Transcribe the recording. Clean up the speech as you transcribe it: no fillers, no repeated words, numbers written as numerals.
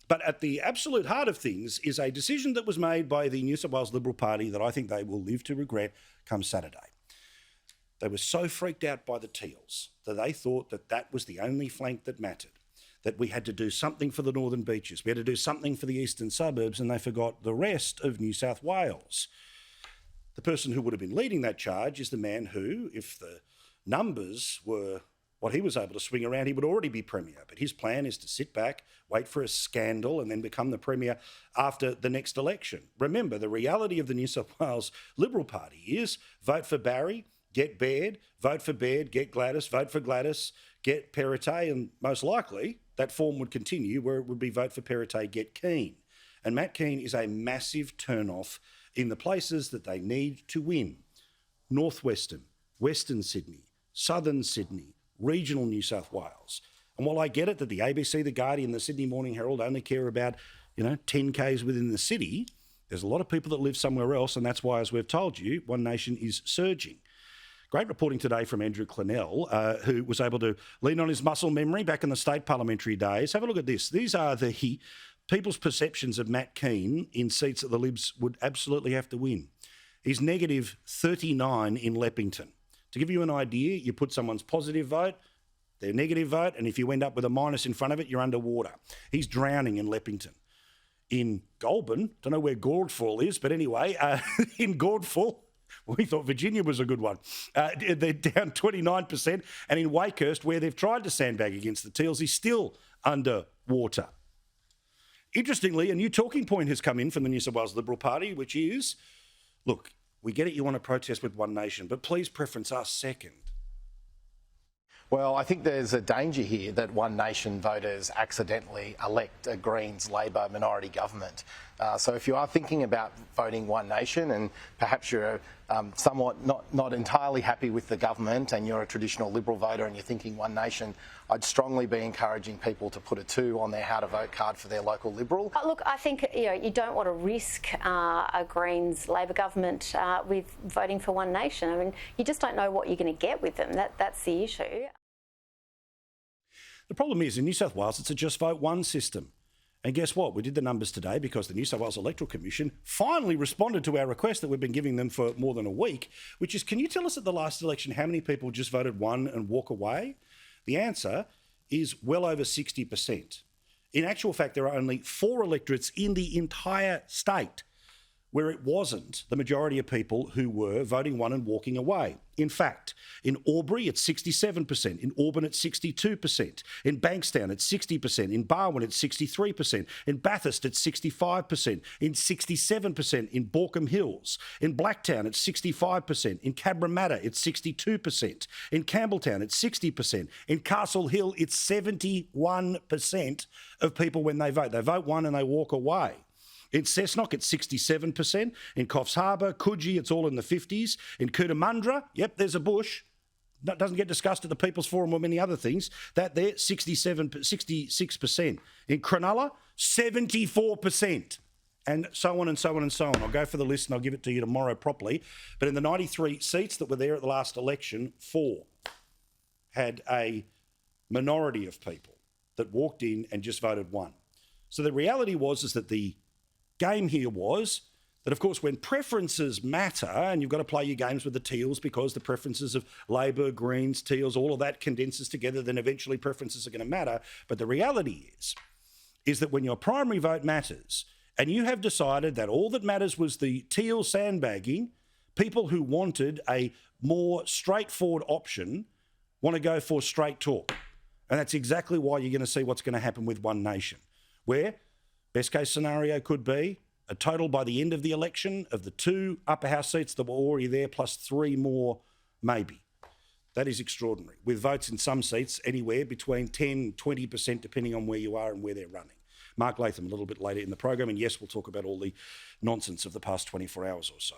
But at the absolute heart of things is a decision that was made by the New South Wales Liberal Party that I think they will live to regret come Saturday. They were so freaked out by the Teals that they thought that that was the only flank that mattered, that we had to do something for the northern beaches, we had to do something for the eastern suburbs, and they forgot the rest of New South Wales. The person who would have been leading that charge is the man who, if the numbers were what he was able to swing around, he would already be Premier. But his plan is to sit back, wait for a scandal, and then become the Premier after the next election. Remember, the reality of the New South Wales Liberal Party is vote for Barry, get Baird, vote for Baird, get Gladys, vote for Gladys, get Perrottet, and most likely that form would continue where it would be vote for Perrottet, get Keane. And Matt Keane is a massive turn-off in the places that they need to win. Northwestern, Western Sydney, Southern Sydney, regional New South Wales. And while I get it that the ABC, the Guardian, the Sydney Morning Herald only care about, 10 Ks within the city, there's a lot of people that live somewhere else, and that's why, as we've told you, One Nation is surging. Great reporting today from Andrew Clennell, who was able to lean on his muscle memory back in the state parliamentary days. Have a look at this. These are the people's perceptions of Matt Keane in seats that the Libs would absolutely have to win. He's negative 39 in Leppington. To give you an idea, you put someone's positive vote, their negative vote, and if you end up with a minus in front of it, you're underwater. He's drowning in Leppington. In Goulburn, don't know where Gordfall is, but anyway, in Gordfall, we thought Virginia was a good one. They're down 29%. And in Wakehurst, where they've tried to sandbag against the Teals, he's still underwater. Interestingly, a new talking point has come in from the New South Wales Liberal Party, which is, look, we get it, you want to protest with One Nation, but please preference us second. Well, I think there's a danger here that One Nation voters accidentally elect a Greens Labor minority government. So if you are thinking about voting One Nation and perhaps you're somewhat not entirely happy with the government and you're a traditional Liberal voter and you're thinking One Nation, I'd strongly be encouraging people to put a 2 on their how to vote card for their local Liberal. Look, I think you don't want to risk a Greens Labor government with voting for One Nation. I mean, you just don't know what you're going to get with them. That's the issue. The problem is, in New South Wales, it's a just vote one system. And guess what? We did the numbers today because the New South Wales Electoral Commission finally responded to our request that we've been giving them for more than a week, which is, can you tell us at the last election how many people just voted one and walk away? The answer is well over 60%. In actual fact, there are only 4 electorates in the entire state where it wasn't the majority of people who were voting one and walking away. In fact, in Albury, it's 67%. In Auburn, it's 62%. In Bankstown, it's 60%. In Barwon, it's 63%. In Bathurst, it's 65%. In 67% in Borkham Hills. In Blacktown, it's 65%. In Cabramatta, it's 62%. In Campbelltown, it's 60%. In Castle Hill, it's 71% of people when they vote one and they walk away. In Cessnock, it's 67%. In Coffs Harbour, Coogee, it's all in the 50s. In Cootamundra, yep, there's a bush. That doesn't get discussed at the People's Forum or many other things. That there, 66%. In Cronulla, 74%. And so on and so on and so on. I'll go for the list and I'll give it to you tomorrow properly. But in the 93 seats that were there at the last election, 4 had a minority of people that walked in and just voted one. So the reality was that the game here was that, of course, when preferences matter, and you've got to play your games with the Teals because the preferences of Labor, Greens, Teals, all of that condenses together, then eventually preferences are going to matter. But the reality is that when your primary vote matters and you have decided that all that matters was the Teal sandbagging, people who wanted a more straightforward option want to go for straight talk. And that's exactly why you're going to see what's going to happen with One Nation, where best case scenario could be a total by the end of the election of the 2 upper house seats that were already there plus 3 more maybe. That is extraordinary, with votes in some seats anywhere between 10, 20%, depending on where you are and where they're running. Mark Latham a little bit later in the program, and yes, we'll talk about all the nonsense of the past 24 hours or so.